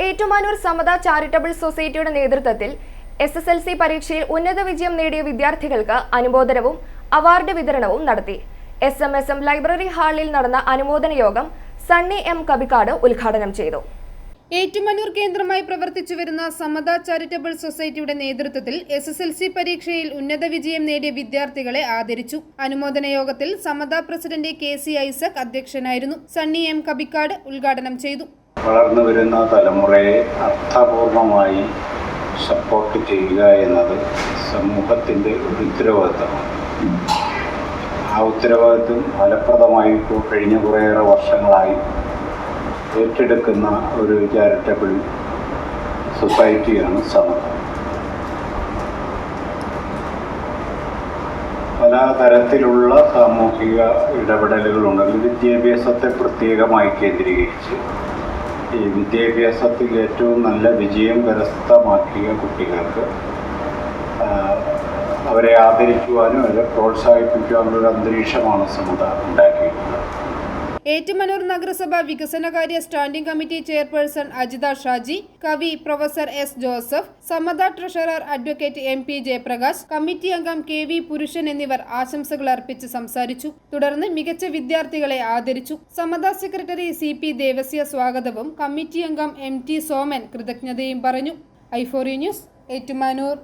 ഏറ്റുമാനൂർ സമത charitable സൊസൈറ്റിയുടെ നേതൃത്വത്തിൽ SSLC പരീക്ഷയിൽ ഉന്നത വിജയം നേടിയ വിദ്യാർത്ഥികൾക്ക് അനുമോദനവും അവാർഡ് വിതരണവും നടത്തി. SMSM ലൈബ്രറി ഹാളിൽ നടന്ന അനുമോദന യോഗം സണ്ണി M. കബിക്കാട് ഉദ്ഘാടനം ചെയ്തു. ഏറ്റുമാനൂർ കേന്ദ്രമായി പ്രവർത്തിച്ചു വരുന്ന സമത ചാരിറ്റബിൾ സൊസൈറ്റിയുടെ നേതൃത്വത്തിൽ SSLC പരീക്ഷയിൽ ഉന്നത വിജയം നേടിയ വിദ്യാർത്ഥികളെ ആദരിച്ചു. അനുമോദന യോഗത്തിൽ സമത പ്രസിഡന്റ് KC ഐസക് അധ്യക്ഷനായിരുന്നു. സണ്ണി M. കബിക്കാട് ഉദ്ഘാടനം ചെയ്തു. വളർന്നു വരുന്ന തലമുറയെ അർത്ഥപൂർണമായി സപ്പോർട്ട് ചെയ്യുക എന്നത് സമൂഹത്തിൻ്റെ ഒരു ഉത്തരവാദിത്തമാണ്. ആ ഉത്തരവാദിത്വം ഫലപ്രദമായി കഴിഞ്ഞ കുറേയേറെ വർഷങ്ങളായി ഏറ്റെടുക്കുന്ന ഒരു ചാരിറ്റബിൾ സൊസൈറ്റിയാണ് സമത. പല തരത്തിലുള്ള സാമൂഹിക ഇടപെടലുകളുണ്ടെങ്കിൽ വിദ്യാഭ്യാസത്തെ പ്രത്യേകമായി കേന്ദ്രീകരിച്ച് ഈ വിദ്യാഭ്യാസത്തിൽ ഏറ്റവും നല്ല വിജയം കരസ്ഥമാക്കിയ കുട്ടികൾക്ക് അവരെ ആദരിക്കുവാനും അവരെ പ്രോത്സാഹിപ്പിക്കുവാനുള്ള ഒരു അന്തരീക്ഷമാണ് സമത ഉണ്ടാക്കിയിട്ടുള്ളത്. ഏറ്റുമാനൂർ നഗരസഭ വികസനകാര്യ standing committee chairperson Ajitha Shaji, കവി professor S. Joseph, Samatha treasurer advocate MP. Jayaprakash, committee അംഗം KV. പുരുഷൻ എന്നിവർ ആശംസകൾ അർപ്പിച്ച് സംസാരിച്ചു. തുടർന്ന് മികച്ച വിദ്യാർത്ഥികളെ ആദരിച്ചു. സമത സെക്രട്ടറി CP. ദേവസ്യ സ്വാഗതവും കമ്മിറ്റി അംഗം MT. സോമൻ കൃതജ്ഞതയും പറഞ്ഞു. I4E news, Ettumanoor.